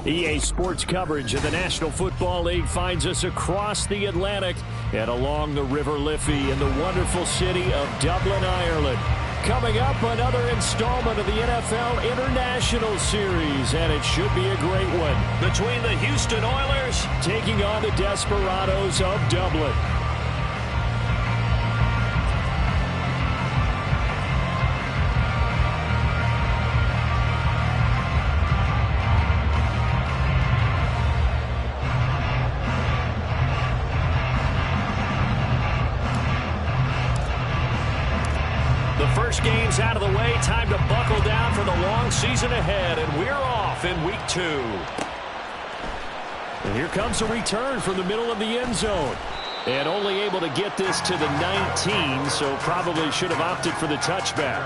EA Sports coverage of the National Football League finds us across the Atlantic and along the River Liffey in the wonderful city of Dublin, Ireland. Coming up, another installment of the NFL International Series, and it should be a great one, between the Houston Oilers taking on the Desperados of Dublin. Games out of the way, time to buckle down for the long season ahead, and we're off in week 2. And here comes a return from the middle of the end zone, and only able to get this to the 19, so probably should have opted for the touchback.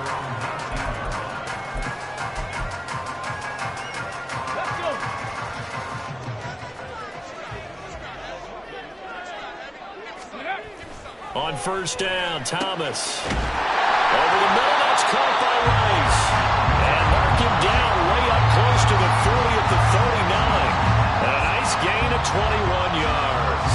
On first down, Thomas. Over the middle, that's caught by Rice. And mark him down way up close to the 40 at the 39. And a nice gain of 21 yards.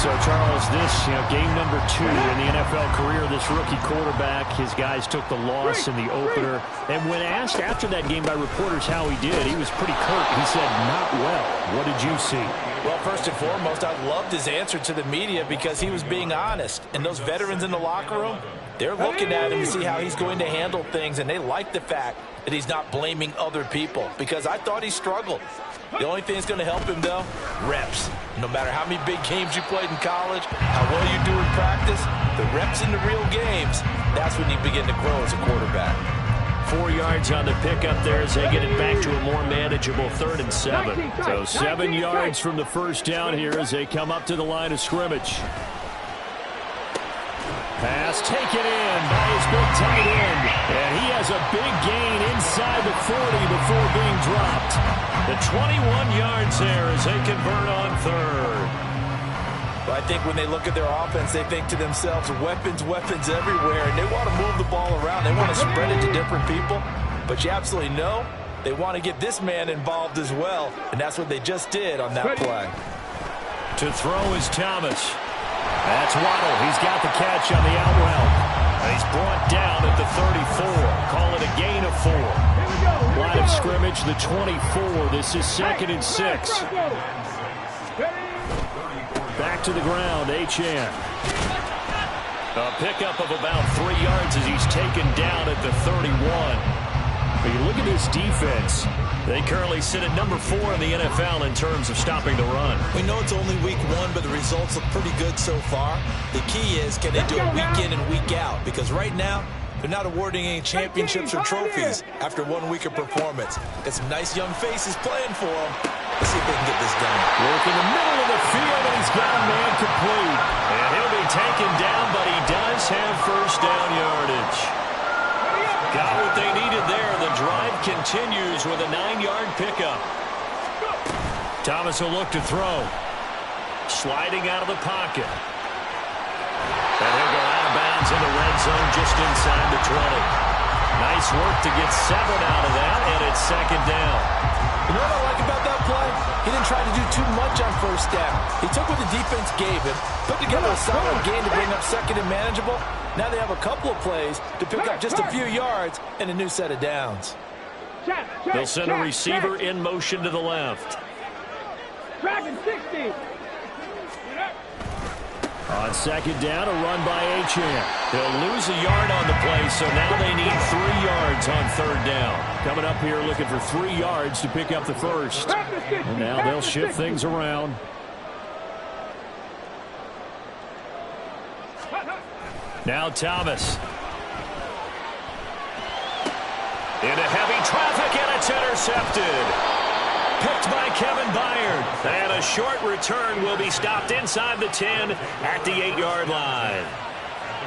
So, Charles, this, game number 2 in the NFL career, this rookie quarterback, his guys took the loss in the opener. And when asked after that game by reporters how he did, he was pretty curt. He said, not well. What did you see? Well, first and foremost, I loved his answer to the media because he was being honest. And those veterans in the locker room, they're looking at him to see how he's going to handle things, and they like the fact that he's not blaming other people, because I thought he struggled. The only thing that's going to help him, though, reps. No matter how many big games you played in college, how well you do in practice, the reps in the real games, that's when you begin to grow as a quarterback. 4 yards on the pickup there as they get it back to a more manageable 3rd and 7. So 7 yards from the first down here as they come up to the line of scrimmage. Pass pass taken in by his big tight end. And he has a big gain inside the 40 before being dropped. The 21 yards there as they convert on third. Well, I think when they look at their offense, they think to themselves, weapons, weapons everywhere. And they want to move the ball around. They want to spread it to different people. But you absolutely know they want to get this man involved as well. And that's what they just did on that play. To throw is Thomas. That's Waddle. He's got the catch on the out route. He's brought down at the 34. Call it a gain of 4. Line of scrimmage, the 24. This is 2nd and 6. Back to the ground, Achane. A pickup of about 3 yards as he's taken down at the 31. But you look at this defense. They currently sit at number 4 in the NFL in terms of stopping the run. We know it's only week 1, but the results look pretty good so far. The key is, can they do it week in and week out? Because right now, they're not awarding any championships or trophies after 1 week of performance. Got some nice young faces playing for them. Let's see if they can get this done. Work in the middle of the field, and he's got a man complete. And he'll be taken down, but he does have first down yardage. Got what they needed there. The drive continues with a 9-yard pickup. Thomas will look to throw. Sliding out of the pocket. And he'll go out of bounds in the red zone just inside the 20. Nice work to get 7 out of that, and it's 2nd down. You know what I like about that play? He didn't try to do too much on first down. He took what the defense gave him, put together a solid gain to bring up 2nd and manageable. Now they have a couple of plays to pick up just a few yards and a new set of downs. They'll send a receiver in motion to the left. Dragon 60. On 2nd down, a run by Achane. He'll lose a yard on the play, so now they need 3 yards on 3rd down. Coming up here looking for 3 yards to pick up the first. And now they'll shift things around. Now Thomas. Into heavy traffic, and it's intercepted. Picked by Kevin Byard. And a short return will be stopped inside the 10 at the 8-yard line.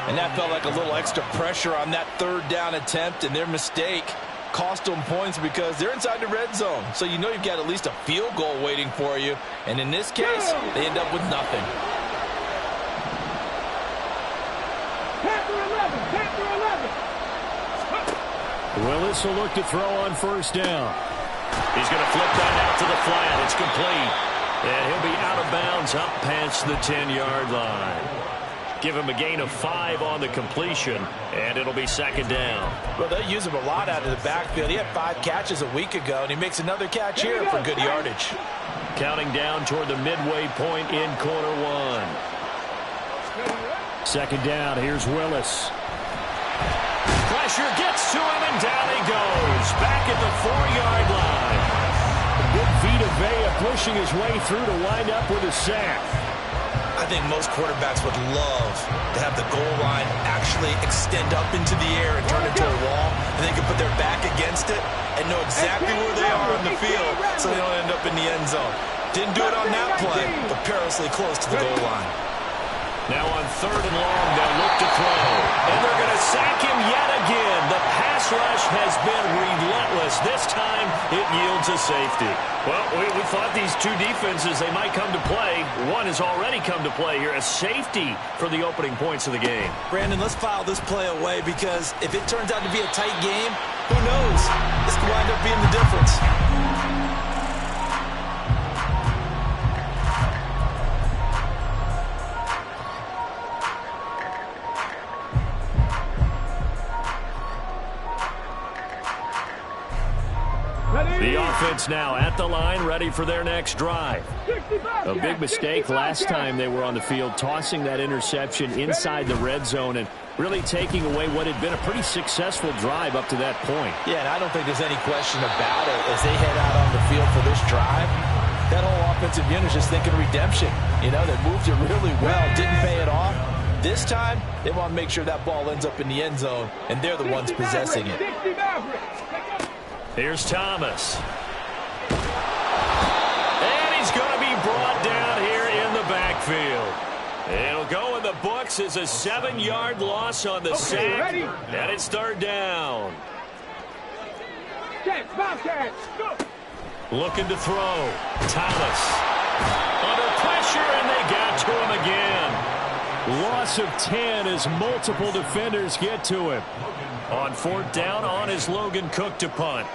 And that felt like a little extra pressure on that 3rd down attempt, and their mistake cost them points because they're inside the red zone. So you know you've got at least a field goal waiting for you. And in this case, they end up with nothing. Willis will look to throw on 1st down. He's going to flip that out to the flat. It's complete. And he'll be out of bounds up past the 10-yard line. Give him a gain of 5 on the completion, and it'll be 2nd down. Well, they use him a lot out of the backfield. He had 5 catches a week ago, and he makes another catch here for good yardage. Counting down toward the midway point in quarter 1. 2nd down, here's Willis. Pressure gets to him, and down he goes. Back at the 4-yard line. Good Vita Vea pushing his way through to wind up with a sack. I think most quarterbacks would love to have the goal line actually extend up into the air and turn into a wall, and they can put their back against it and know exactly where they are on the field so they don't end up in the end zone. Didn't do it on that play, but perilously close to the goal line. Now on 3rd and long, they'll look to throw. And they're going to sack him yet again. The pass rush has been relentless. This time, it yields a safety. Well, we thought these two defenses, they might come to play. One has already come to play here. A safety for the opening points of the game. Brandon, let's file this play away because if it turns out to be a tight game, who knows? This could wind up being the difference. The offense now at the line, ready for their next drive. A big mistake last time they were on the field, tossing that interception inside the red zone and really taking away what had been a pretty successful drive up to that point. Yeah, and I don't think there's any question about it. As they head out on the field for this drive, that whole offensive unit is just thinking redemption. You know, they moved it really well, didn't pay it off. This time, they want to make sure that ball ends up in the end zone, and they're the ones possessing it. Here's Thomas. And he's going to be brought down here in the backfield. It'll go in the books as a 7-yard loss on the sack. Ready? And it's third down. Catch, Bobcat. Go. Looking to throw. Thomas. Under pressure, and they got to him again. Loss of 10 as multiple defenders get to him. On fourth down, on is Logan Cook to punt.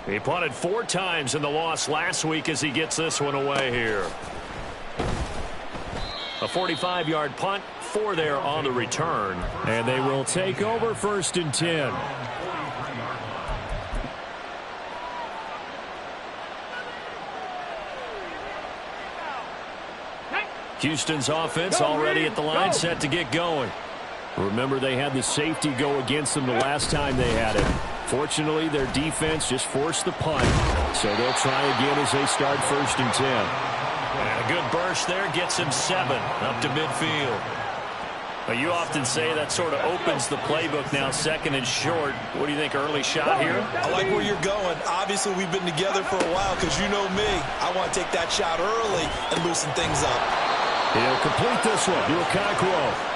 He punted 4 times in the loss last week as he gets this one away here. A 45-yard punt, 4 there on the return. And they will take over first and 10. Houston's offense already at the line, set to get going. Remember, they had the safety go against them the last time they had it. Fortunately, their defense just forced the punt, so they'll try again as they start first and 10. And a good burst there gets him 7 up to midfield. But you often say that sort of opens the playbook now, second and short. What do you think, early shot here? I like where you're going. Obviously, we've been together for a while because you know me. I want to take that shot early and loosen things up. He'll complete this one to Okonkwo.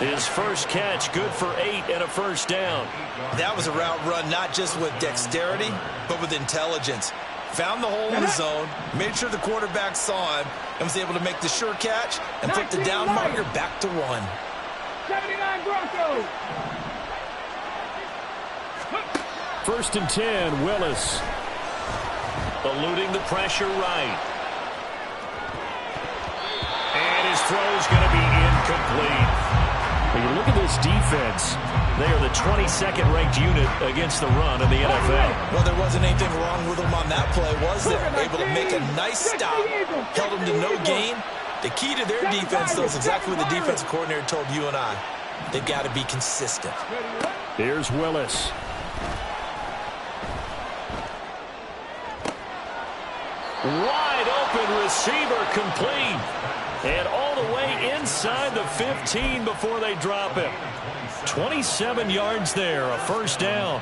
His first catch, good for 8 and a first down. That was a route run not just with dexterity, but with intelligence. Found the hole in the zone, made sure the quarterback saw him, and was able to make the sure catch and put the down marker back to 1. 79 Broncos. First and 10, Willis. Eluding the pressure right. And his throw's going to be incomplete. When you look at this defense, they are the 22nd ranked unit against the run in the NFL. Well, there wasn't anything wrong with them on that play, was there? Able to make a nice stop, held them to no gain. The key to their defense, though, is exactly what the defensive coordinator told you and I. They've got to be consistent. Here's Willis. Wide open receiver complete. And all the way inside the 15 before they drop him. 27 yards there, a first down.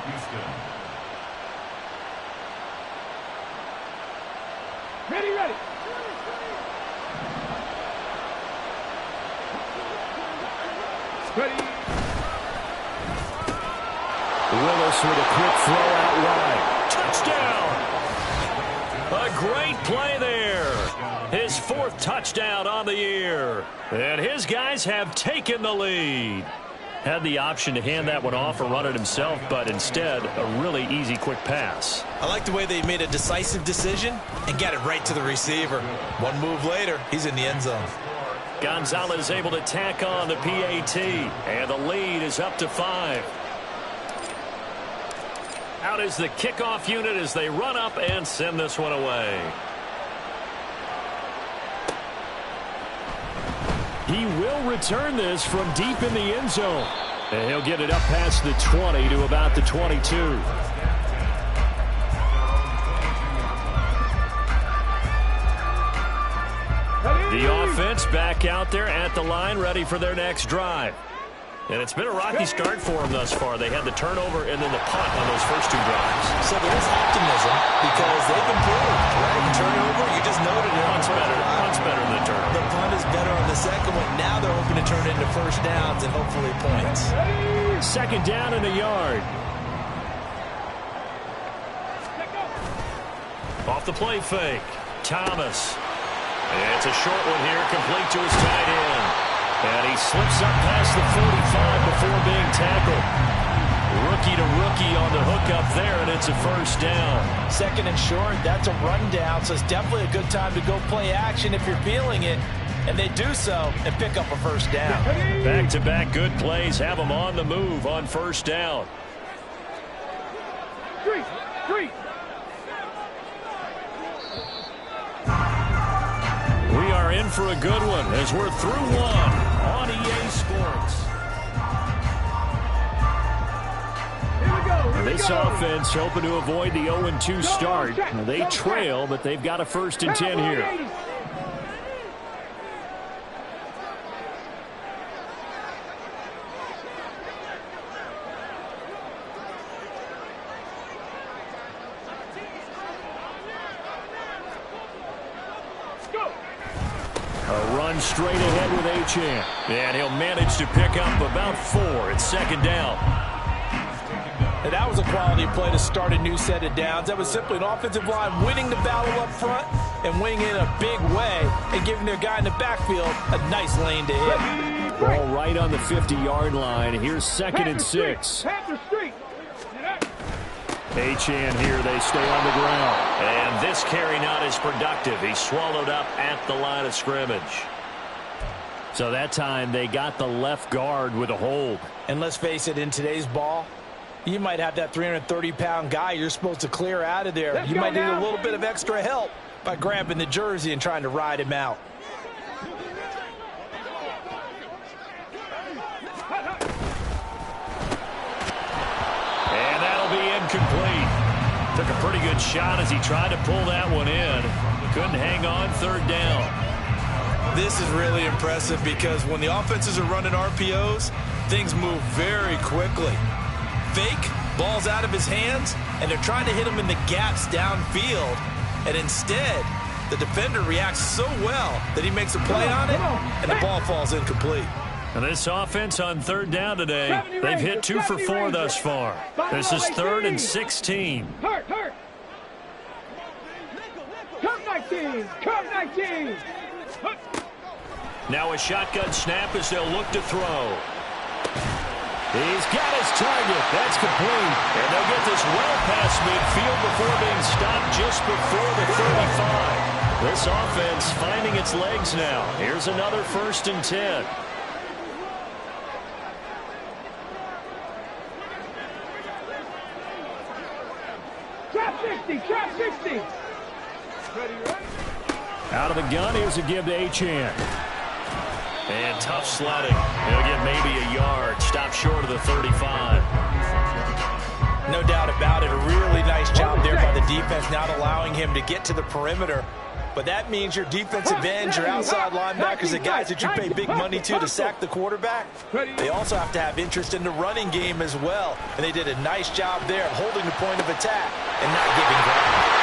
Ready, ready. Ready. Willis with a quick throw out wide. Touchdown. A great play there. His 4th touchdown on the year. And his guys have taken the lead. Had the option to hand that one off or run it himself, but instead, a really easy, quick pass. I like the way they made a decisive decision and got it right to the receiver. One move later, he's in the end zone. Gonzalez able to tack on the PAT, and the lead is up to 5. Out is the kickoff unit as they run up and send this one away. He will return this from deep in the end zone. And he'll get it up past the 20 to about the 22. The offense back out there at the line, ready for their next drive. And it's been a rocky start for them thus far. They had the turnover and then the punt on those first 2 drives. So there is optimism because they've improved, right? Turnover, you just noted it. Punt's better than the turnover. The punt is better on the second one. Now they're hoping to turn it into first downs and hopefully points. Second down in a yard. Off the play fake. Thomas. And it's a short one here, complete to his tight end. And he slips up past the 45 before being tackled. Rookie to rookie on the hook up there, and it's a first down. Second and short, that's a rundown, so it's definitely a good time to go play action if you're feeling it. And they do so and pick up a first down. Back-to-back good plays have them on the move on first down. 3. We are in for a good one as we're through one on EA Sports. This offense hoping to avoid the 0-2 start. They trail, but they've got a first and 10 here. him straight ahead with Achane. And he'll manage to pick up about 4. It's second down. And that was a quality play to start a new set of downs. That was simply an offensive line winning the battle up front and winning in a big way and giving their guy in the backfield a nice lane to hit. Ball right on the 50-yard line. Here's second and 6. Achane here. They stay on the ground. And this carry not as productive. He's swallowed up at the line of scrimmage. So that time they got the left guard with a hold. And let's face it, in today's ball, you might have that 330-pound guy you're supposed to clear out of there. You might need a little bit of extra help by grabbing the jersey and trying to ride him out. And that'll be incomplete. Took a pretty good shot as he tried to pull that one in. Couldn't hang on, third down. This is really impressive because when the offenses are running RPOs, things move very quickly. Fake, ball's out of his hands, and they're trying to hit him in the gaps downfield. And instead, the defender reacts so well that he makes a play on it, and the ball falls incomplete. And this offense on third down today, they've hit 2 for 4 thus far. This is 3rd and 16. Hurt. Come 19. Come 19. Now a shotgun snap as they'll look to throw. He's got his target. That's complete. And they'll get this well past midfield before being stopped just before the 35. This offense finding its legs now. Here's another 1st and 10. Trap 60. Out of the gun, here's a give to Achane. And tough sledding. He'll get maybe a yard. Stop short of the 35. No doubt about it. A really nice job there by the defense, not allowing him to get to the perimeter. But that means your defensive ends, your outside linebackers, the guys that you pay big money to sack the quarterback, they also have to have interest in the running game as well. And they did a nice job there of holding the point of attack and not giving ground.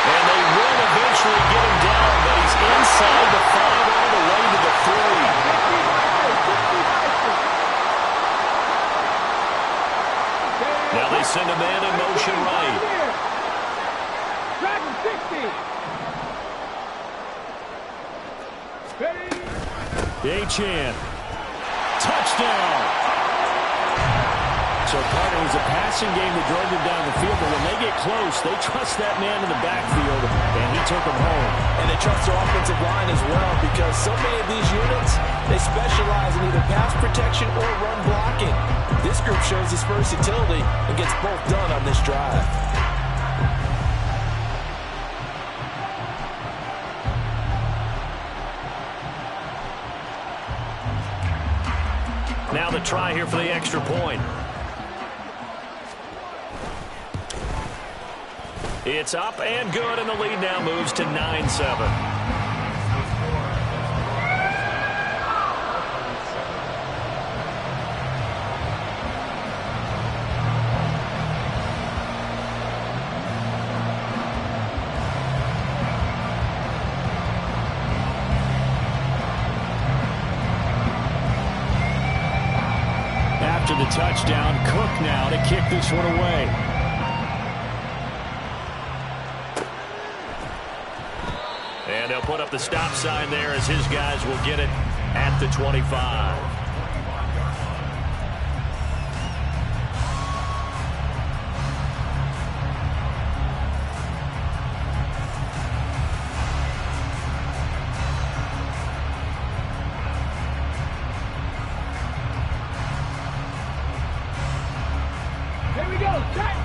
And they will eventually get him down, but he's inside the 5 all the way to the 3. Now they send a man in motion right. Dragon 60. Achane. Touchdown. So part it was a passing game that drove them down the field, but when they get close, they trust that man in the backfield, and he took them home. And they trust their offensive line as well because so many of these units, they specialize in either pass protection or run blocking. This group shows its versatility and gets both done on this drive. Now the try here for the extra point. It's up and good, and the lead now moves to 9-7. After the touchdown, Cook now to kick this one away. And they'll put up the stop sign there as his guys will get it at the 25.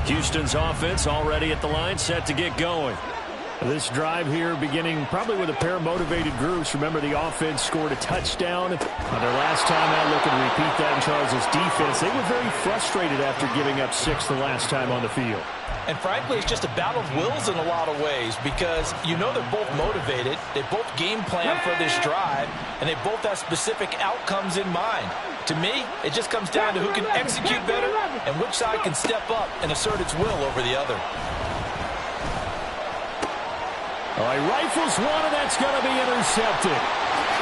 Houston's offense already at the line, set to get going. This drive here beginning probably with a pair of motivated groups. Remember, the offense scored a touchdown on their last time out. Looking to repeat that in Charles' defense. They were very frustrated after giving up 6 the last time on the field. And frankly, it's just a battle of wills in a lot of ways because you know they're both motivated. They both game plan for this drive, and they both have specific outcomes in mind. To me, it just comes down to who can execute better and which side can step up and assert its will over the other. All right, rifles one, and that's going to be intercepted.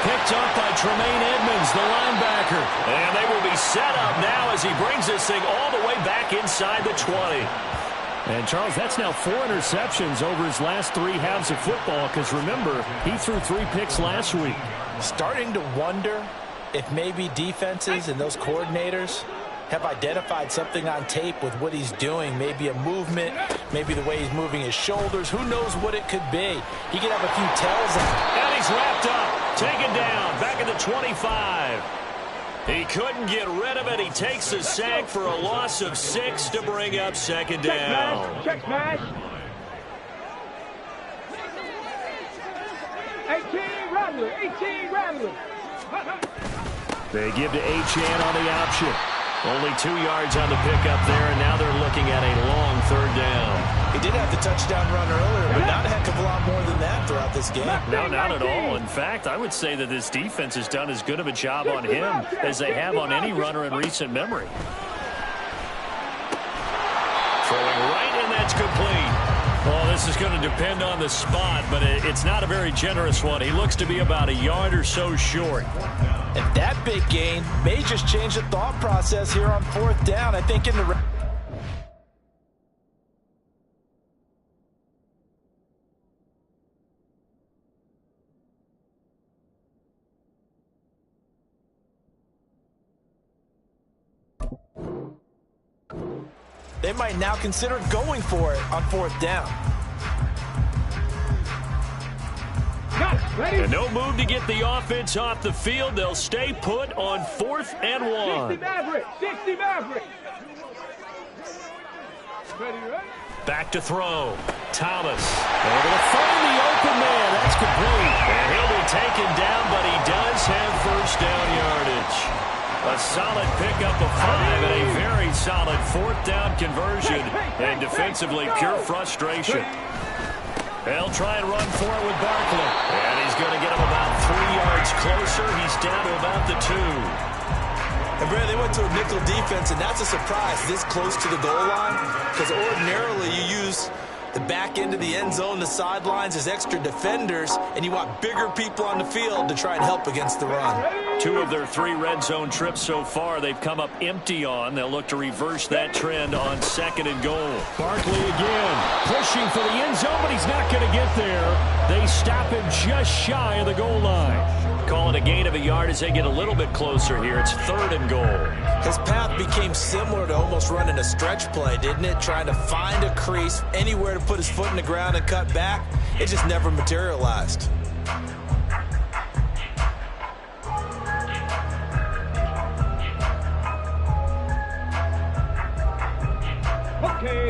picked up by Tremaine Edmonds, the linebacker. And they will be set up now as he brings this thing all the way back inside the 20. And, Charles, that's now 4 interceptions over his last 3 halves of football because, remember, he threw 3 picks last week. Starting to wonder if maybe defenses and those coordinators have identified something on tape with what he's doing. Maybe a movement, maybe the way he's moving his shoulders. Who knows what it could be? He could have a few tells. And he's wrapped up, taken down, back at the 25. He couldn't get rid of it. He takes a sack for a loss of 6 to bring up second down. Check smash. 18 Rattler. 18 Rattler. They give to Achane on the option. Only 2 yards on the pickup there, and now they're looking at a long third down. He did have the touchdown run earlier, but not a heck of a lot more than that throughout this game. No, not at all. In fact, I would say that this defense has done as good of a job on him as they have on any runner in recent memory. Throwing right, and that's complete. Well, this is going to depend on the spot, but it's not a very generous one. He looks to be about a yard or so short. And that big gain may just change the thought process here on 4th down. I think in the... They might now consider going for it on 4th down. And no move to get the offense off the field. They'll stay put on 4th and 1. 60 Maverick. 60 Maverick. Ready, right? Back to throw. Thomas. They're going to find the open man. That's complete. And he'll be taken down, but he does have first down yardage. A solid pickup of 5 and a very solid 4th down conversion. And defensively, pure frustration. They'll try and run for it with Barkley. And he's going to get him about 3 yards closer. He's down to about the 2. And, Brad, they went to a nickel defense, and that's a surprise this close to the goal line, because ordinarily you use the back end of the end zone, the sidelines as extra defenders, and you want bigger people on the field to try and help against the run. 2 of their 3 red zone trips so far they've come up empty on. They'll look to reverse that trend on 2nd and goal. Barkley again, pushing for the end zone, but he's not going to get there. They stop him just shy of the goal line. Call it a gain of a yard as they get a little bit closer here. It's 3rd and goal. His path became similar to almost running a stretch play, didn't it? Trying to find a crease, anywhere to put his foot in the ground and cut back. It just never materialized.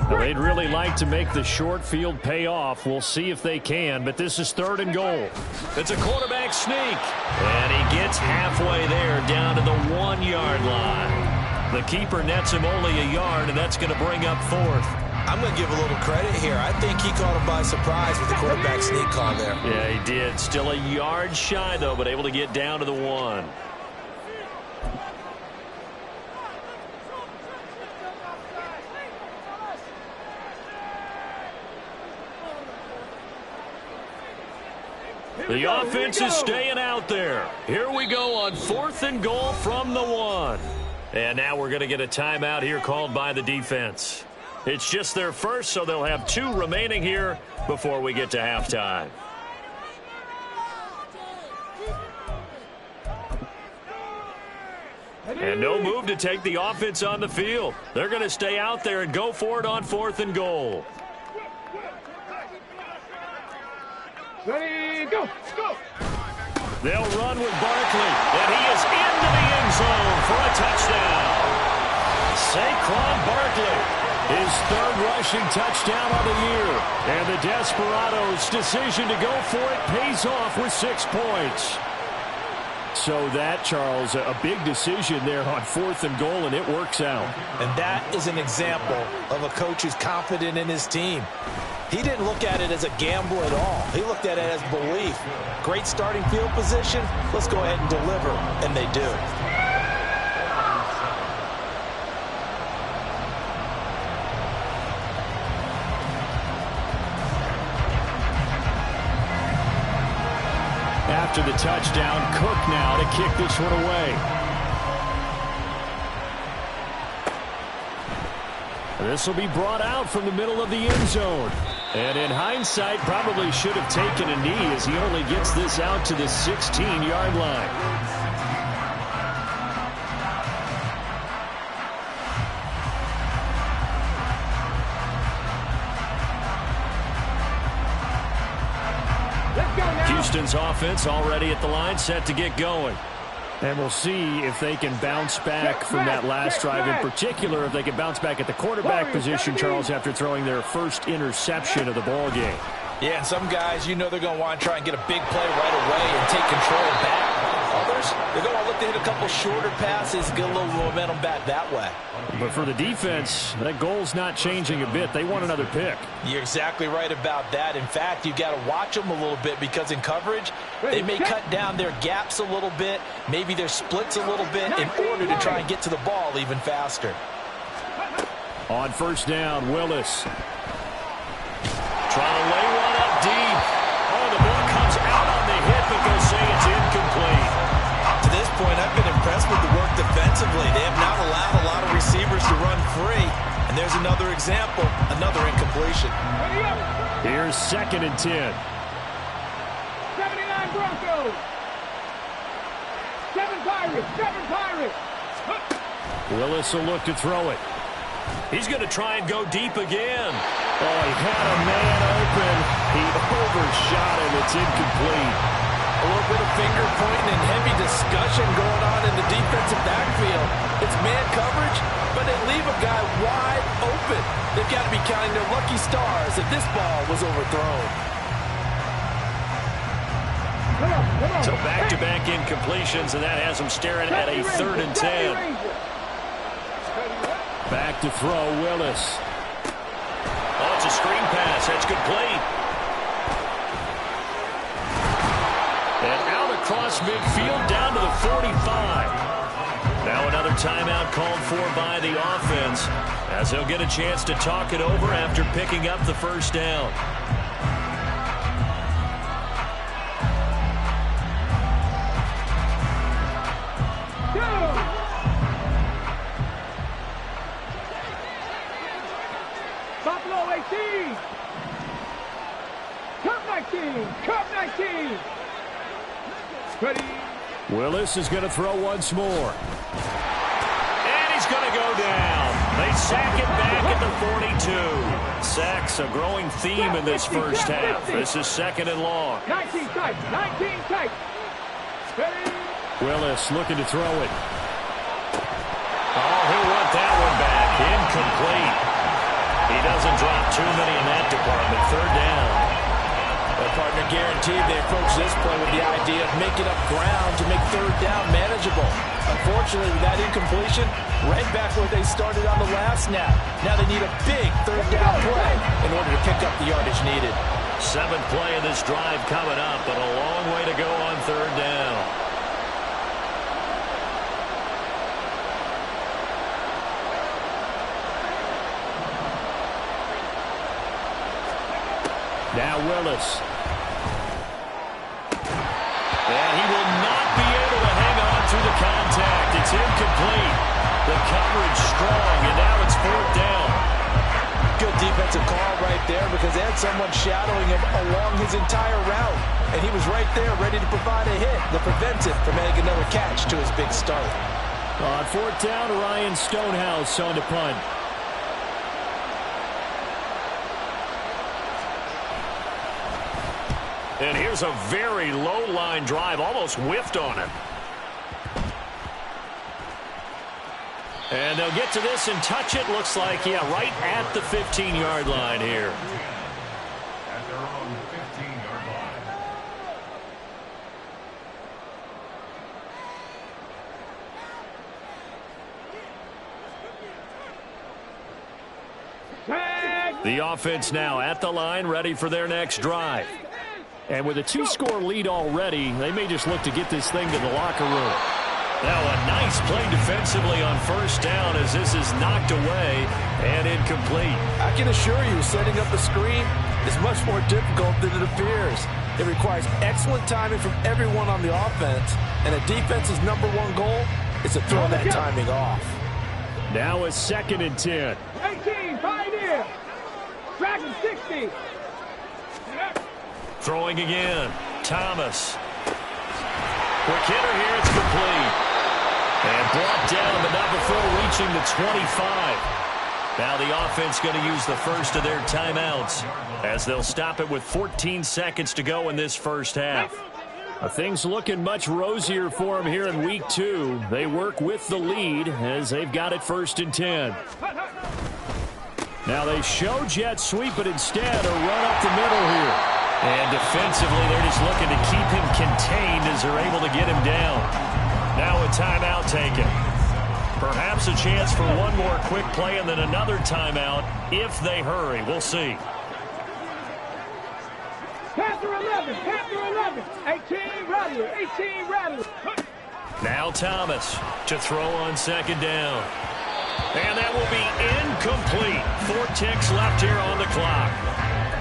Well, they'd really like to make the short field pay off. We'll see if they can, but this is 3rd and goal. It's a quarterback sneak. And he gets halfway there down to the 1-yard line. The keeper nets him only a yard, and that's going to bring up 4th. I'm going to give a little credit here. I think he caught him by surprise with the quarterback sneak call there. Yeah, he did. Still a yard shy, though, but able to get down to the 1. The offense is staying out there. Here we go on 4th and goal from the 1. And now we're going to get a timeout here called by the defense. It's just their first, so they'll have 2 remaining here before we get to halftime. And no move to take the offense on the field. They're going to stay out there and go for it on 4th and goal. Ready, go, go. They'll run with Barkley, and he is into the end zone for a touchdown. Saquon Barkley, his 3rd rushing touchdown of the year. And the Desperados' decision to go for it pays off with 6 points. So that, Charles, a big decision there on 4th and goal, and it works out. And that is an example of a coach who's confident in his team. He didn't look at it as a gamble at all. He looked at it as belief. Great starting field position. Let's go ahead and deliver. And they do. after the touchdown. Cook now to kick this one away. This will be brought out from the middle of the end zone. And in hindsight, probably should have taken a knee as he only gets this out to the 16-yard line. Houston's offense already at the line, set to get going. And we'll see if they can bounce back from that last drive, in particular if they can bounce back at the quarterback position, Charles, after throwing their first interception of the ball game. Yeah, and some guys, you know they're going to want to try and get a big play right away and take control back. Others, they're going to look to hit a couple shorter passes, get a little momentum back that way. But for the defense, that goal's not changing a bit. They want another pick. You're exactly right about that. In fact, you've got to watch them a little bit because in coverage, they may cut down their gaps a little bit, maybe their splits a little bit in order to try and get to the ball even faster. On first down, Willis. Trying to lay one up deep. Oh, the ball comes out on the hit, but they'll say it's incomplete. Up to this point, I've been impressed with the work defensively. They have not allowed a lot of receivers to run free. And there's another example, another incompletion. Here's 2nd and 10. 79 Broncos. 7 Pirates. 7 Pirates. Willis will look to throw it. He's going to try and go deep again. Oh, he had a man open. He overshot him. It's incomplete. A little bit of finger pointing and heavy discussion going on in the defensive backfield. It's man coverage, but they leave a guy wide open. They've got to be counting their lucky stars if this ball was overthrown. So back-to-back incompletions, and that has them staring at a 3rd and 10. Back to throw, Willis. Oh, it's a screen pass. That's complete. And out across midfield down to the 45. Now another timeout called for by the offense as they'll get a chance to talk it over after picking up the first down. Buffalo 18. Cup 19. Cup 19. Ready. Willis is going to throw once more. And he's going to go down. They sack it back at the 42. Sacks a growing theme in this first half. This is 2nd and long. 19 tight. 19 tight. Ready. Willis looking to throw it. Oh, he'll want that one back. Incomplete. He doesn't drop too many in that department. 3rd down. Well, partner, guaranteed they approach this play with the idea of making up ground to make 3rd down manageable. Unfortunately, with that incompletion, right back where they started on the last snap. Now they need a big 3rd down play in order to pick up the yardage needed. 7th play of this drive coming up, but a long way to go on 3rd down. Now Willis. And he will not be able to hang on through the contact. It's incomplete. The coverage strong, and now it's 4th down. Good defensive call right there because they had someone shadowing him along his entire route. And he was right there ready to provide a hit to prevent him from making another catch to his big start. On 4th down, Ryan Stonehouse on to punt. And here's a very low-line drive, almost whiffed on him. And they'll get to this and touch it. Looks like, yeah, right at the 15-yard line here. At their own 15-yard Tag. The offense now at the line, ready for their next drive. And with a 2-score lead already, they may just look to get this thing to the locker room. Now a nice play defensively on first down as this is knocked away and incomplete. I can assure you, setting up a screen is much more difficult than it appears. It requires excellent timing from everyone on the offense, and a defense's #1 goal is to throw that timing off. Now a 2nd and 10. 18, Pioneer. Dragon 60. Throwing again. Thomas. Quick hitter here. It's complete. And brought down, but not before reaching the 25. Now the offense going to use the first of their timeouts as they'll stop it with 14 seconds to go in this first half. Things looking much rosier for them here in week 2. They work with the lead as they've got it 1st and 10. Now they show jet sweep, but instead a run up the middle here. And defensively, they're just looking to keep him contained as they're able to get him down. Now a timeout taken. Perhaps a chance for one more quick play and then another timeout if they hurry. We'll see. Panther 11, Panther 11. 18, Rattler, 18, Rattler. Now Thomas to throw on 2nd down. And that will be incomplete. 4 ticks left here on the clock.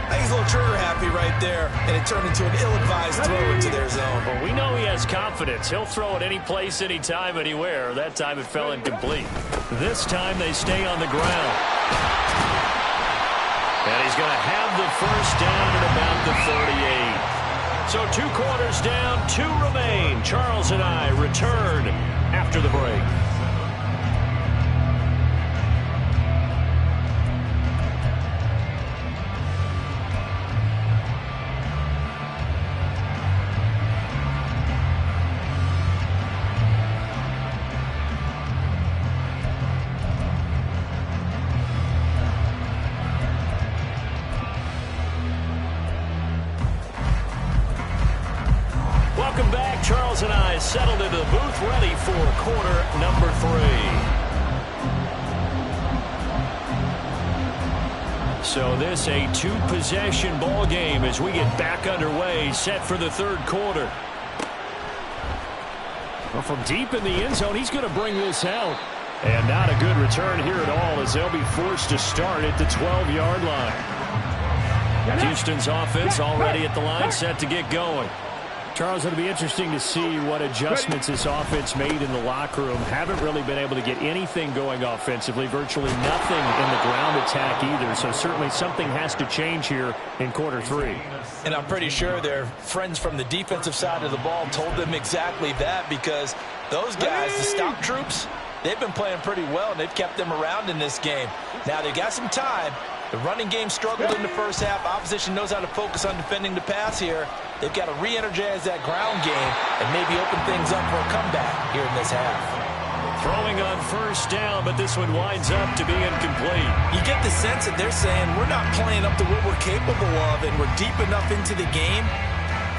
I think he's a little trigger happy right there, and it turned into an ill-advised throw into their zone. Well, we know he has confidence. He'll throw it any place, anytime, anywhere. That time it fell incomplete. This time they stay on the ground. And he's going to have the first down at about the 38. So 2 quarters down, 2 remain. Charles and I return after the break. Welcome back. Charles and I settled into the booth, ready for quarter number 3. So this a 2-possession ball game as we get back underway, set for the 3rd quarter. Well, from deep in the end zone, he's going to bring this out. And not a good return here at all as they'll be forced to start at the 12-yard line. Houston's offense already at the line, set to get going. Charles, it'll be interesting to see what adjustments this offense made in the locker room. Haven't really been able to get anything going offensively, virtually nothing in the ground attack either. So certainly something has to change here in quarter 3. And I'm pretty sure their friends from the defensive side of the ball told them exactly that, because those guys, the stop troops, they've been playing pretty well, and they've kept them around in this game. Now they got some time. The running game struggled in the first half. Opposition knows how to focus on defending the pass here. They've got to re-energize that ground game and maybe open things up for a comeback here in this half. Throwing on first down, but this one winds up to be incomplete. You get the sense that they're saying we're not playing up to what we're capable of, and we're deep enough into the game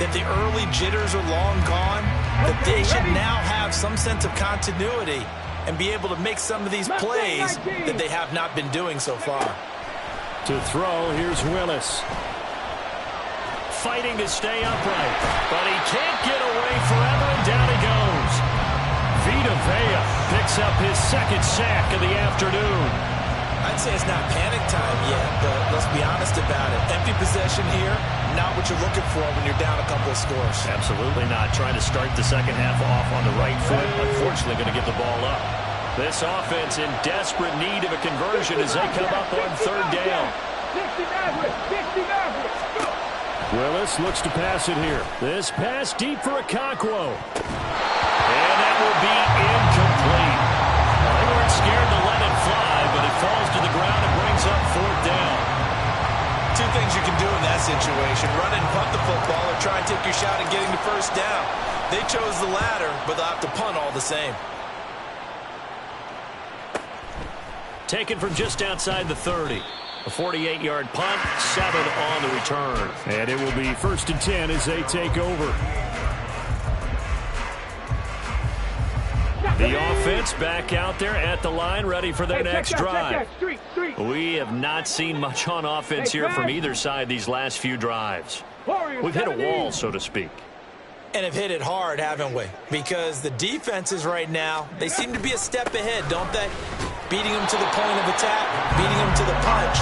that the early jitters are long gone, that they should now have some sense of continuity and be able to make some of these plays that they have not been doing so far. To throw, here's Willis. Fighting to stay upright, but he can't get away forever, and down he goes. Vita Vea picks up his 2nd sack of the afternoon. I'd say it's not panic time yet, but let's be honest about it. Empty possession here, not what you're looking for when you're down a couple of scores. Absolutely not. Trying to start the second half off on the right foot. Unfortunately, going to give the ball up. This offense in desperate need of a conversion as they come up on 3rd down. Willis looks to pass it here. This pass deep for Okonkwo. And that will be incomplete. They weren't scared to let it fly, but it falls to the ground and brings up 4th down. 2 things you can do in that situation: run and punt the football, or try and take your shot at getting the first down. They chose the latter, but they'll have to punt all the same. Taken from just outside the 30. A 48-yard punt, 7 on the return. And it will be 1st and 10 as they take over. The offense back out there at the line, ready for their next drive. We have not seen much on offense here from either side these last few drives. We've hit a wall, so to speak. And have hit it hard, haven't we? Because the defenses right now, they seem to be a step ahead, don't they? Beating them to the point of attack, beating them to the punch.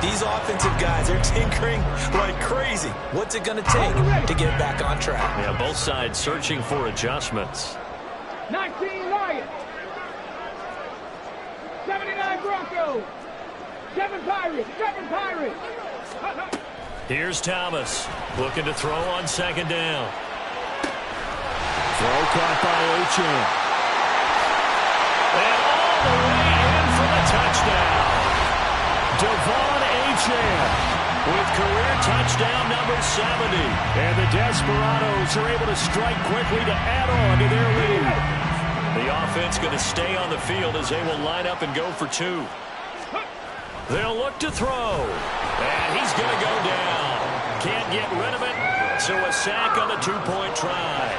These offensive guys, they're tinkering like crazy. What's it going to take to get back on track? Yeah, both sides searching for adjustments. 19 Lions. 79 Broncos. 7 Pirates. 7 Pirates. Here's Thomas looking to throw on second down. Throw caught by Achane. And all the way in for the touchdown. Devon Achane With career touchdown number 70. And the Desperados are able to strike quickly to add on to their lead. The offense going to stay on the field as they will line up and go for 2. They'll look to throw. And he's going to go down. Can't get rid of it. So a sack on the 2-point try.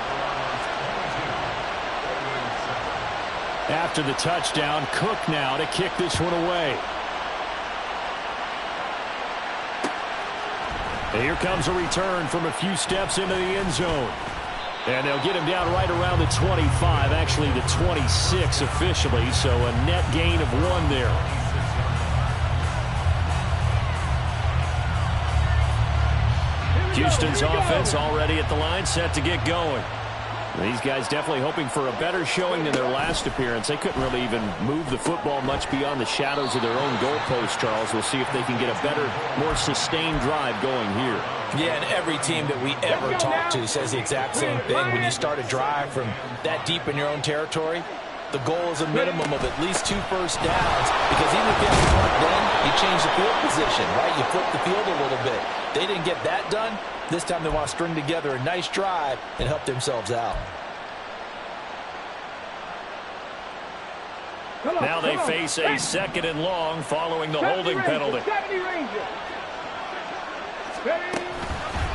After the touchdown, Cook now to kick this one away. And here comes a return from a few steps into the end zone. And they'll get him down right around the 25, actually the 26 officially, so a net gain of 1 there. Houston's offense already at the line, set to get going. These guys definitely hoping for a better showing than their last appearance. They couldn't really even move the football much beyond the shadows of their own goalpost, Charles. We'll see if they can get a better, more sustained drive going here. Yeah, and every team that we ever talk to says the exact same thing. When you start a drive from that deep in your own territory, the goal is a minimum of at least 2 first downs, because even if you have to punt then, you change the field position, right? You flip the field a little bit. They didn't get that done. This time they want to string together a nice drive and help themselves out. Now they face a 2nd and long following the holding penalty.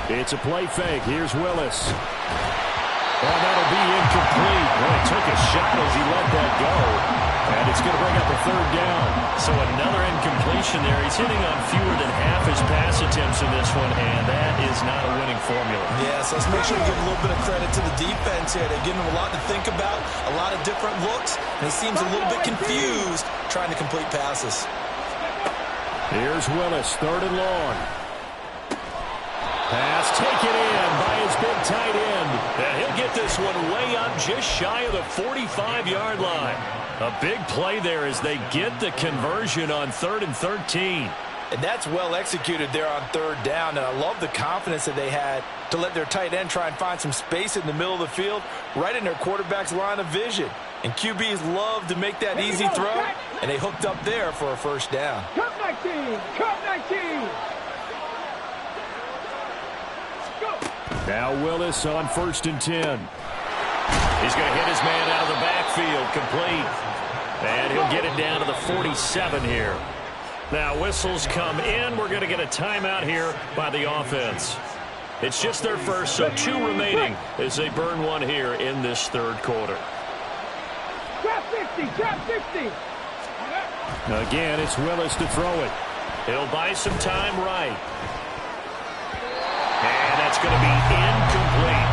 It's a play fake. Here's Willis. Oh, that'll be incomplete. Boy, took a shot as he let that go. And it's going to bring up a 3rd down. So another incompletion there. He's hitting on fewer than half his pass attempts in this one, and that is not a winning formula. Yes, let's make sure we give a little bit of credit to the defense here. They're giving him a lot to think about, a lot of different looks, and he seems a little bit confused trying to complete passes. Here's Willis, 3rd and long. Pass taken in by his big tight end. And he'll get this one way up just shy of the 45-yard line. A big play there as they get the conversion on 3rd and 13. And that's well executed there on 3rd down. And I love the confidence that they had to let their tight end try and find some space in the middle of the field, right in their quarterback's line of vision. And QBs love to make that easy throw, and they hooked up there for a 1st down. Cup 19! Cup 19! Now Willis on 1st and 10. He's going to hit his man out of the backfield, complete. And he'll get it down to the 47 here. Now whistles come in. We're going to get a timeout here by the offense. It's just their first, so 2 remaining as they burn 1 here in this 3rd quarter. Trap 60! Trap 60! Again, it's Willis to throw it. He'll buy some time right. And that's going to be incomplete.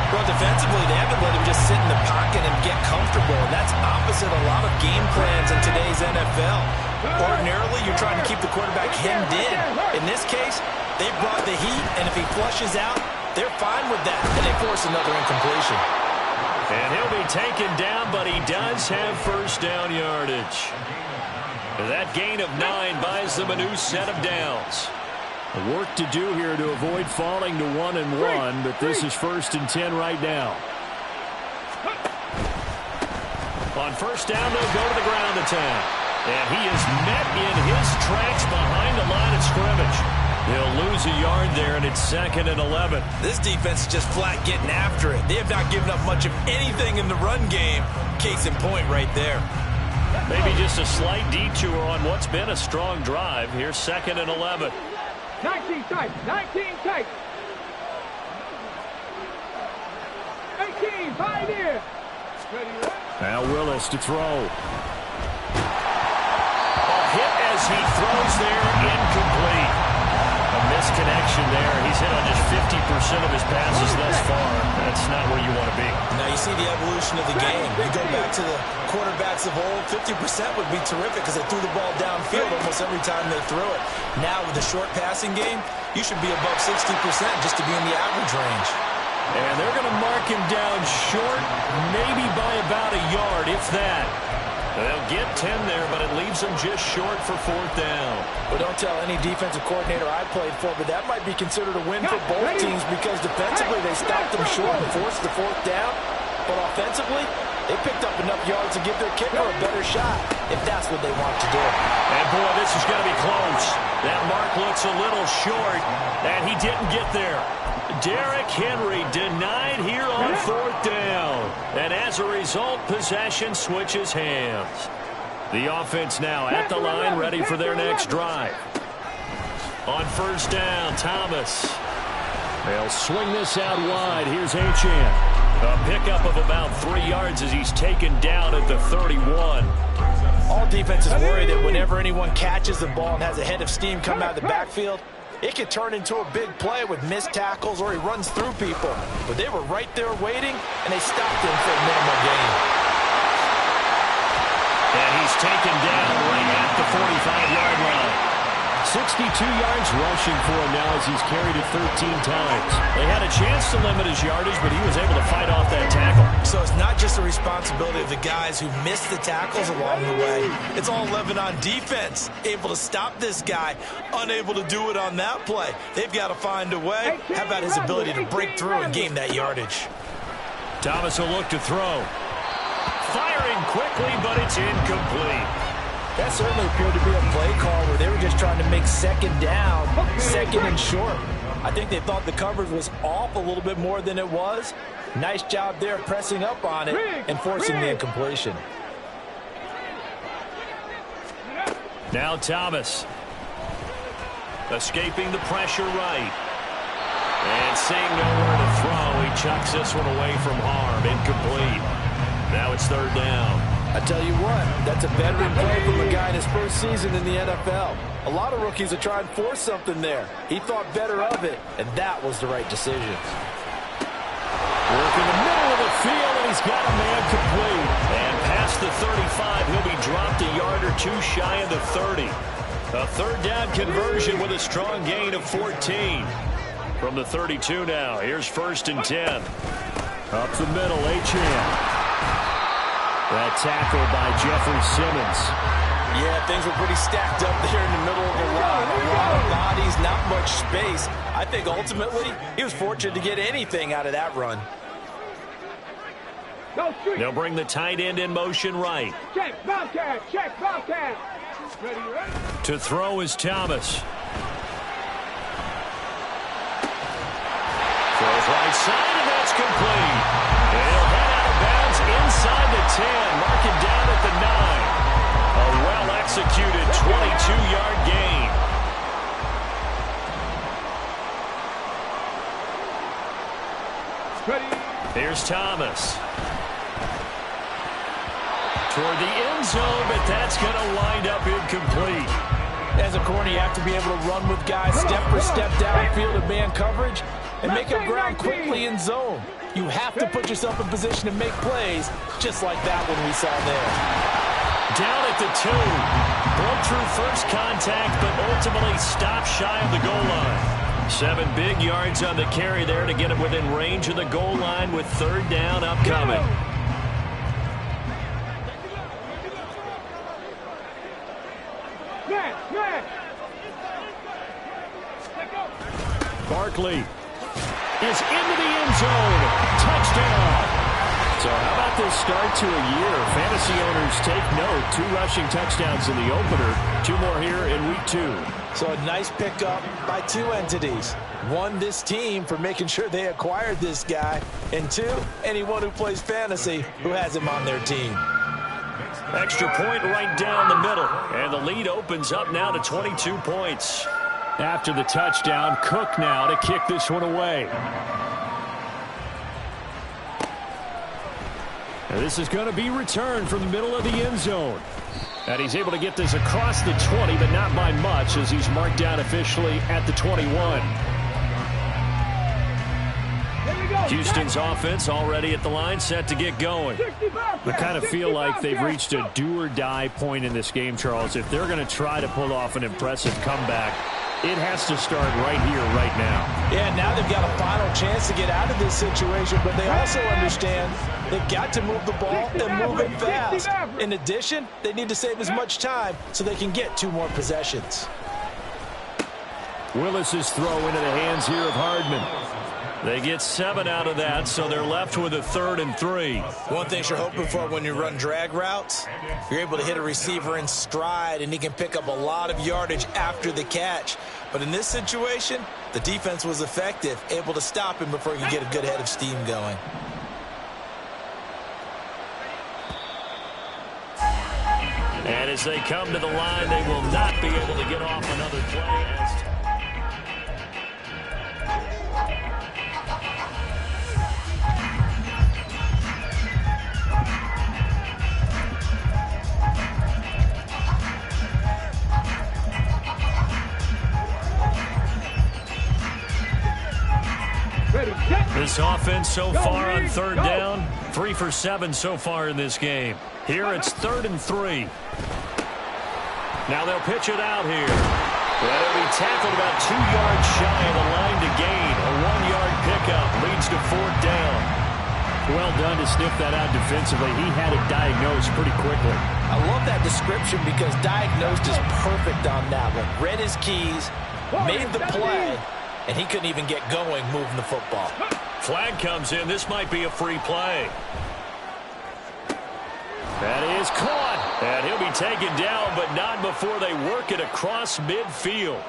Well, defensively, they haven't let him just sit in the pocket and get comfortable, and that's opposite a lot of game plans in today's NFL. Ordinarily, you're trying to keep the quarterback hemmed in. In this case, they brought the heat, and if he flushes out, they're fine with that, and they force another incompletion. And he'll be taken down, but he does have 1st down yardage. That gain of 9 buys them a new set of downs. Work to do here to avoid falling to 1 and 1, but this is 1st and 10 right now. On 1st down, they'll go to the ground attack. And he is met in his tracks behind the line of scrimmage. They'll lose a yard there, and it's 2nd and 11. This defense is just flat getting after it. They have not given up much of anything in the run game. Case in point right there. Maybe just a slight detour on what's been a strong drive. Here's 2nd and 11. 19 tight! 19 tight! 18, Pioneer! Now Willis to throw. A hit as he throws there, incomplete. A Missed connection there. He's hit on just 50% of his passes thus far. That's not where you want to be. Now you see the evolution of the game. You go back to the quarterbacks of old, 50% would be terrific because they threw the ball downfield almost every time they threw it. Now with the short passing game, you should be above 60% just to be in the average range. And they're going to mark him down short, maybe by about a yard, if that. They'll get 10 there, but it leaves them just short for 4th down. Well, don't tell any defensive coordinator I played for, but that might be considered a win for both teams because defensively they stopped them short and forced the 4th down. But offensively, they picked up enough yards to give their kicker a better shot if that's what they want to do. And, boy, this is going to be close. That mark looks a little short, and he didn't get there. Derrick Henry denied here on 4th down. And as a result, possession switches hands. The offense now at the line, ready for their next drive. On 1st down, Thomas. They'll swing this out wide. Here's Achane. A pickup of about 3 yards as he's taken down at the 31. All defenses worry that whenever anyone catches the ball and has a head of steam come out of the backfield, it could turn into a big play with missed tackles or he runs through people. But they were right there waiting, and they stopped him for a minimal gain. And he's taken down right at the 45-yard line. 62 yards rushing for him now as he's carried it 13 times. They had a chance to limit his yardage, but he was able to fight off that tackle. So it's not just the responsibility of the guys who missed the tackles along the way. It's all 11 on defense, able to stop this guy, unable to do it on that play. They've got to find a way. How about his ability to break through and gain that yardage? Thomas will look to throw. Firing quickly, but it's incomplete. That certainly appeared to be a play call where they were just trying to make 2nd down, 2nd and short. I think they thought the coverage was off a little bit more than it was. Nice job there pressing up on it and forcing the incompletion. Now Thomas. Escaping the pressure right. And seeing nowhere to throw, he chucks this one away from harm. Incomplete. Now it's 3rd down. I tell you what, that's a veteran play from a guy in his first season in the NFL. A lot of rookies are trying to force something there. He thought better of it, and that was the right decision. Work in the middle of the field, and he's got a man complete. And past the 35, he'll be dropped a yard or two shy of the 30. A 3rd down conversion with a strong gain of 14. From the 32 now, here's 1st and 10. Up the middle, Achane. That tackle by Jeffrey Simmons. Yeah, things were pretty stacked up there in the middle of the line. A lot of bodies, not much space. I think ultimately he was fortunate to get anything out of that run. They'll bring the tight end in motion right. Check, Bobcat, check, Bobcat. Ready, ready. To throw is Thomas. Throws right side, and that's complete. He'll head out of bounds inside the 10. Mark it down at the 9. A well-executed 22-yard gain. Ready. Here's Thomas. Toward the end zone, but that's going to wind up incomplete. As a corner, you have to be able to run with guys step for step downfield in man coverage and make up ground quickly in zone. You have to put yourself in position to make plays, just like that one we saw there. Down at the 2. Broke through first contact, but ultimately stopped shy of the goal line. 7 big yards on the carry there to get him within range of the goal line with 3rd down upcoming. Barkley is into the end zone. Touchdown. So how about this start to a year? Fantasy owners take note. 2 rushing touchdowns in the opener. 2 more here in week 2. So a nice pickup by 2 entities. 1, this team for making sure they acquired this guy. And 2, anyone who plays fantasy who has him on their team. Extra point right down the middle. And the lead opens up now to 22 points. After the touchdown, Cook now to kick this one away. And this is going to be returned from the middle of the end zone. And he's able to get this across the 20, but not by much, as he's marked down officially at the 21. Houston's offense already at the line, set to get going. I kind of feel like they've reached a do-or-die point in this game, Charles. If they're going to try to pull off an impressive comeback, it has to start right here, right now. Yeah, now they've got a final chance to get out of this situation, but they also understand they've got to move the ball and move it fast. In addition, they need to save as much time so they can get 2 more possessions. Willis's throw into the hands here of Hardman. They get 7 out of that, so they're left with a 3rd and 3. One thing you're hoping for when you run drag routes, you're able to hit a receiver in stride, and he can pick up a lot of yardage after the catch. But in this situation, the defense was effective, able to stop him before he could get a good head of steam going. And as they come to the line, they will not be able to get off another play. This offense so far on 3rd down, 3 for 7 so far in this game. Here it's 3rd and 3. Now they'll pitch it out here. That'll be tackled about 2 yards shy of the line to gain. A 1-yard pickup leads to 4th down. Well done to sniff that out defensively. He had it diagnosed pretty quickly. I love that description because diagnosed is perfect on that one. Read his keys, made the play, and he couldn't even get going moving the football. Flag comes in. This might be a free play. That is caught. And he'll be taken down, but not before they work it across midfield.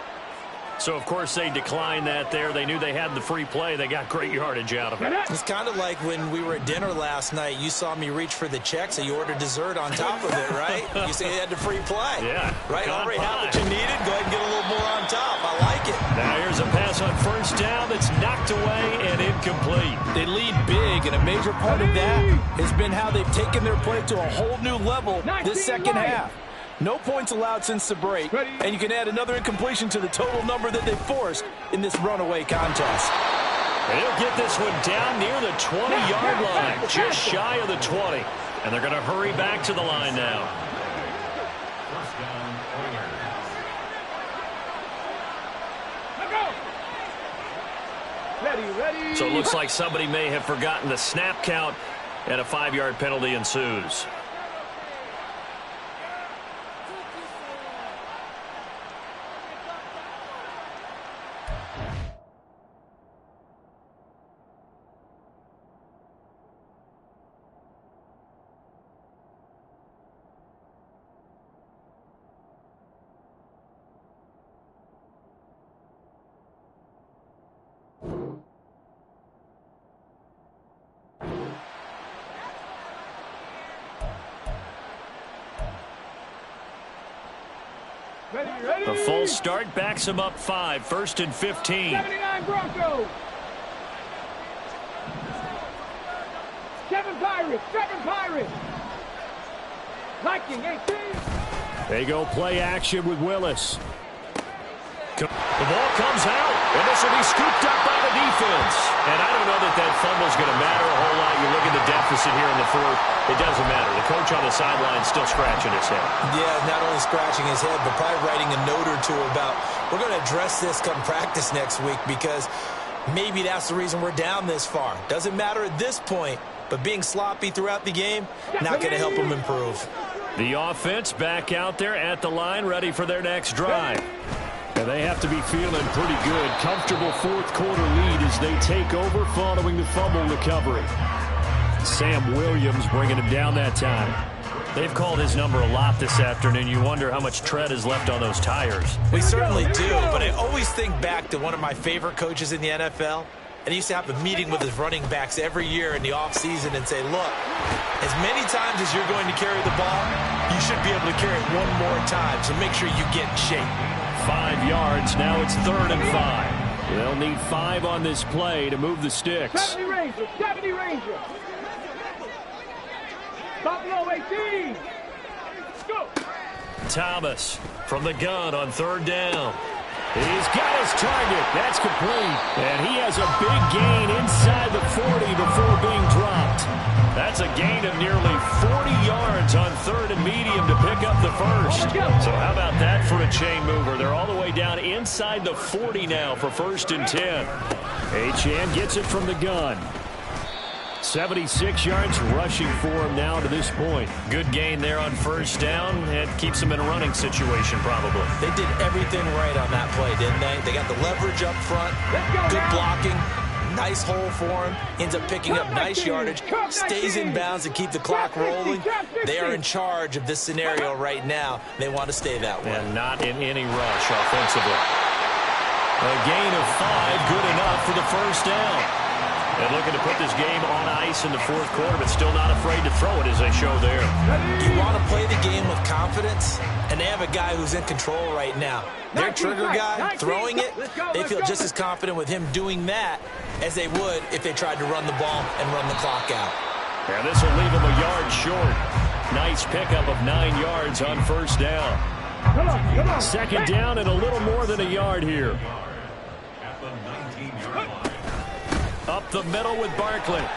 So, of course, they declined that there. They knew they had the free play. They got great yardage out of it. It's kind of like when we were at dinner last night. You saw me reach for the check, so you ordered dessert on top of it, right? You said you had the free play. Yeah. Right? Already have what you needed. Go ahead and get a little more on top. I like it. Now here's a pass on 1st down that's knocked away and incomplete. They lead big, and a major part of that has been how they've taken their play to a whole new level this second half. No points allowed since the break, and you can add another incompletion to the total number that they forced in this runaway contest. And he'll get this one down near the 20-yard line, just shy of the 20. And they're going to hurry back to the line now. Ready. So it looks like somebody may have forgotten the snap count, and a 5-yard penalty ensues. Ready. The full start backs him up 5, 1st and 15. 79 Broncos. 7 Pirates. Viking 18. They go play action with Willis. The ball comes out, and this will be scooped up by the defense. And I don't know that fumble's going to matter a whole lot. You look at the deficit here in the 4th, it doesn't matter. The coach on the sideline is still scratching his head. Yeah, not only scratching his head, but probably writing a note or two about, we're going to address this come practice next week, because maybe that's the reason we're down this far. Doesn't matter at this point, but being sloppy throughout the game, not going to help them improve. The offense back out there at the line, ready for their next drive. And they have to be feeling pretty good. Comfortable 4th quarter lead as they take over following the fumble recovery. Sam Williams bringing him down that time. They've called his number a lot this afternoon. You wonder how much tread is left on those tires. We certainly do, but I always think back to one of my favorite coaches in the NFL. And he used to have a meeting with his running backs every year in the offseason and say, look, as many times as you're going to carry the ball, you should be able to carry it one more time, so make sure you get in shape. 5 yards. Now it's 3rd and 5. They'll need 5 on this play to move the sticks. 70 Ranger. Buffalo 18. Go. Thomas from the gun on third down. He's got his target. That's complete. And he has a big gain inside the 40 before being dropped. That's a gain of nearly 40 yards on third and medium to pick up the first. So how about that for a chain mover? They're all the way down inside the 40 now for 1st and 10. Achane gets it from the gun. 76 yards rushing for him now to this point. Good gain there on 1st down, and keeps him in a running situation probably. They did everything right on that play, didn't they? They got the leverage up front, good blocking, nice hole for him, ends up picking up nice yardage, stays in bounds to keep the clock rolling. They are in charge of this scenario right now. They want to stay that way. And not in any rush offensively. A gain of 5, good enough for the 1st down. And looking to put this game on ice in the 4th quarter, but still not afraid to throw it as they show there. You want to play the game with confidence, and they have a guy who's in control right now. Their trigger guy throwing it, they feel just as confident with him doing that as they would if they tried to run the ball and run the clock out. And this will leave them a yard short. Nice pickup of 9 yards on 1st down. 2nd down and a little more than a yard here. At the 19-yard line. Up the middle with Barkley. And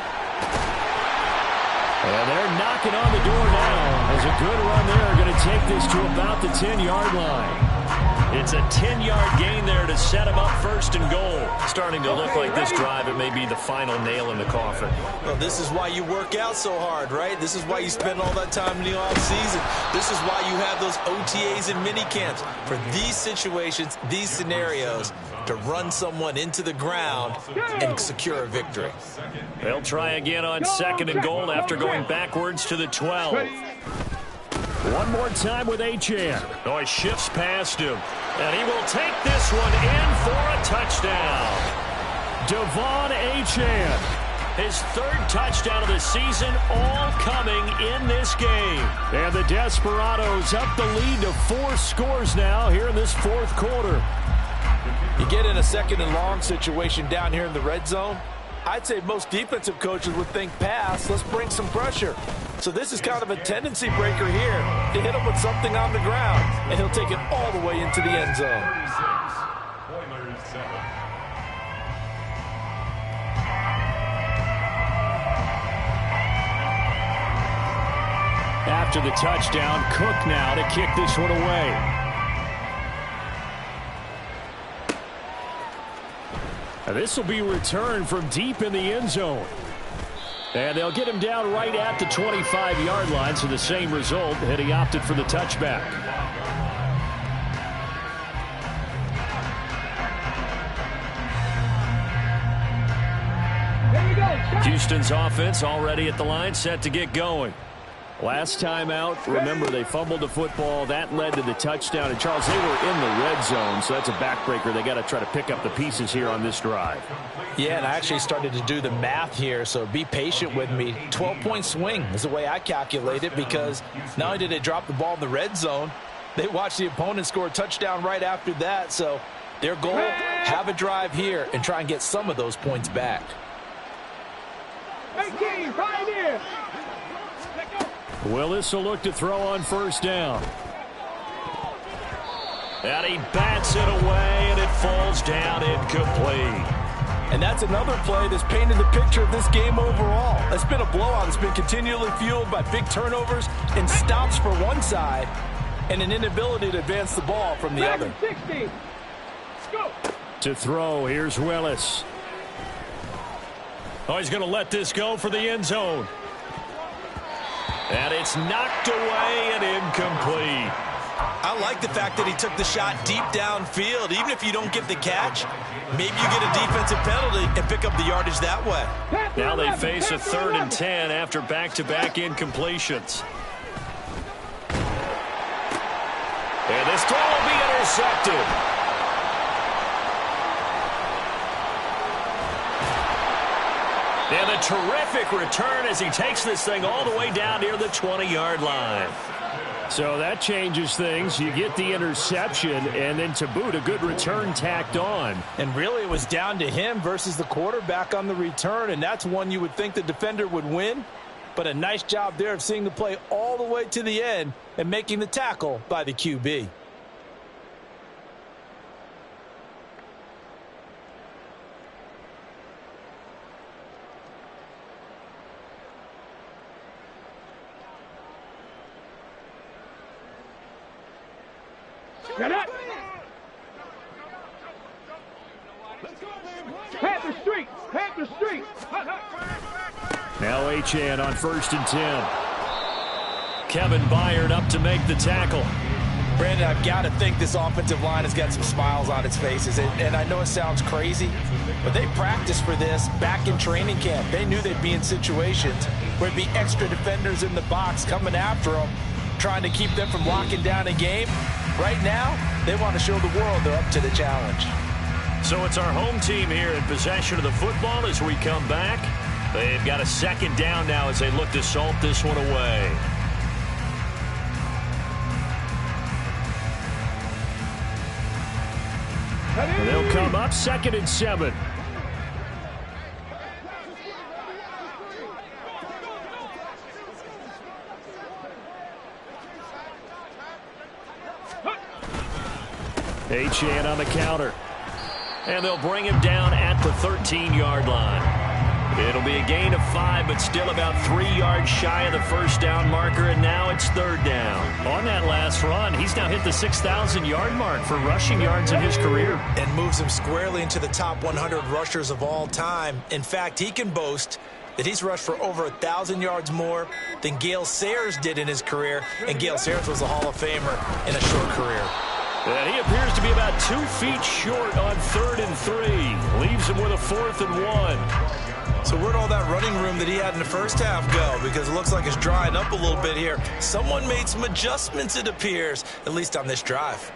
they're knocking on the door now. As a good run there, going to take this to about the 10-yard line. It's a 10-yard gain there to set him up 1st and goal. Starting to look like this drive, it may be the final nail in the coffin. Well, this is why you work out so hard, right? This is why you spend all that time in the offseason. This is why you have those OTAs and mini camps. For these situations, these scenarios, to run someone into the ground and secure a victory. They'll try again on 2nd and goal after going backwards to the 12. One more time with Achane. Oh, he shifts past him. And he will take this one in for a touchdown. Devon Achane. His 3rd touchdown of the season, all coming in this game. And the Desperados up the lead to 4 scores now here in this 4th quarter. You get in a 2nd and long situation down here in the red zone, I'd say most defensive coaches would think pass, let's bring some pressure. So this is kind of a tendency breaker here to hit him with something on the ground, and he'll take it all the way into the end zone. 36, Oilers 7. After the touchdown, Cook now to kick this one away. This will be returned from deep in the end zone. And they'll get him down right at the 25-yard line, so the same result, and he opted for the touchback. Houston's offense already at the line, set to get going. Last time out, remember, they fumbled the football. That led to the touchdown. And, Charles, they were in the red zone, so that's a backbreaker. They got to try to pick up the pieces here on this drive. Yeah, and I actually started to do the math here, so be patient with me. 12-point swing is the way I calculate it, because not only did they drop the ball in the red zone, they watched the opponent score a touchdown right after that. So their goal, have a drive here and try and get some of those points back. 18, Pioneer. Willis will look to throw on 1st down. And he bats it away, and it falls down incomplete. And that's another play that's painted the picture of this game overall. It's been a blowout. It's been continually fueled by big turnovers and stops for one side and an inability to advance the ball from the other. 60. Go. To throw, here's Willis. Oh, he's going to let this go for the end zone. And it's knocked away and incomplete. I like the fact that he took the shot deep downfield. Even if you don't get the catch, maybe you get a defensive penalty and pick up the yardage that way. Now they face a 3rd and 10 after back-to-back incompletions. And this throw will be intercepted. And a terrific return as he takes this thing all the way down near the 20-yard line. So that changes things. You get the interception, and then to boot, a good return tacked on. And really, it was down to him versus the quarterback on the return, and that's one you would think the defender would win. But a nice job there of seeing the play all the way to the end and making the tackle by the QB. Get up. Panther Street. Panther Street. Now Achane on 1st and 10. Kevin Byard up to make the tackle. Brandon, I've got to think this offensive line has got some smiles on its faces. And I know it sounds crazy, but they practiced for this back in training camp. They knew they'd be in situations where there'd be extra defenders in the box coming after them, trying to keep them from locking down a game. Right now, they want to show the world they're up to the challenge. So it's our home team here in possession of the football as we come back. They've got a 2nd down now as they look to salt this one away. And they'll come up 2nd and 7. Achane on the counter. And they'll bring him down at the 13-yard line. It'll be a gain of 5, but still about 3 yards shy of the 1st down marker, and now it's 3rd down. On that last run, he's now hit the 6,000-yard mark for rushing yards in his career. And moves him squarely into the top 100 rushers of all time. In fact, he can boast that he's rushed for over 1,000 yards more than Gale Sayers did in his career, and Gale Sayers was a Hall of Famer in a short career. And he appears to be about 2 feet short on 3rd and 3. Leaves him with a 4th and 1. So where'd all that running room that he had in the first half go? Because it looks like it's drying up a little bit here. Someone made some adjustments, it appears, at least on this drive.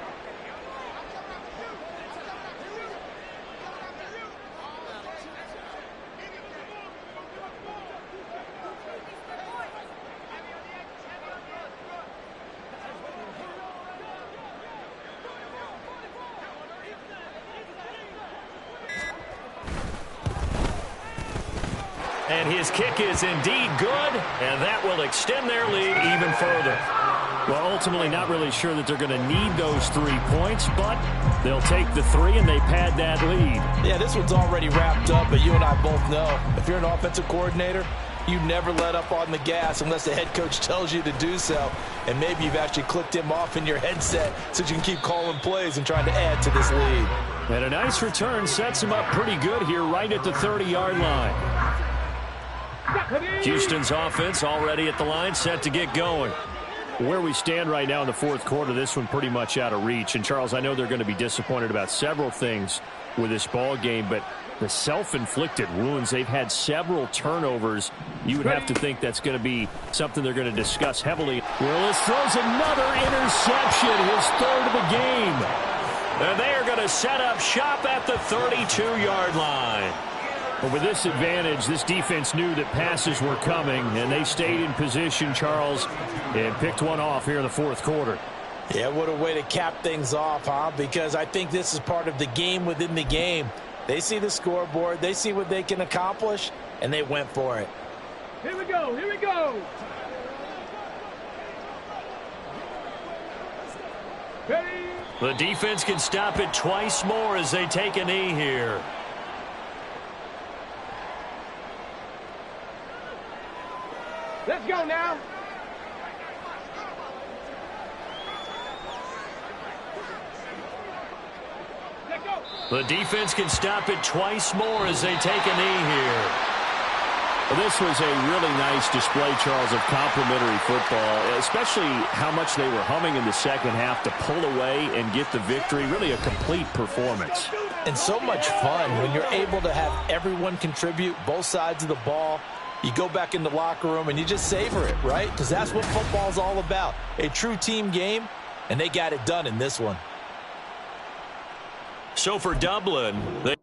And his kick is indeed good, and that will extend their lead even further. Well, ultimately not really sure that they're going to need those 3 points, but they'll take the 3 and they pad that lead. Yeah, this one's already wrapped up, but you and I both know if you're an offensive coordinator, you never let up on the gas unless the head coach tells you to do so. And maybe you've actually clicked him off in your headset so you can keep calling plays and trying to add to this lead. And a nice return sets him up pretty good here right at the 30-yard line. Houston's offense already at the line, set to get going. Where we stand right now in the 4th quarter, this one pretty much out of reach. And, Charles, I know they're going to be disappointed about several things with this ball game, but the self-inflicted wounds, they've had several turnovers. You would have to think that's going to be something they're going to discuss heavily. Willis throws another interception, his 3rd of the game. And they are going to set up shop at the 32-yard line. But with this advantage, this defense knew that passes were coming, and they stayed in position, Charles, and picked one off here in the 4th quarter. Yeah, what a way to cap things off, huh? Because I think this is part of the game within the game. They see the scoreboard, they see what they can accomplish, and they went for it. Here we go, here we go. Ready? The defense can stop it twice more as they take a knee here. Let's go now. Let's go. The defense can stop it twice more as they take a knee here. Well, this was a really nice display, Charles, of complimentary football, especially how much they were humming in the second half to pull away and get the victory. Really a complete performance. And so much fun when you're able to have everyone contribute, both sides of the ball. You go back in the locker room and you just savor it, right? Because that's what football's all about. A true team game, and they got it done in this one. So for Dublin, they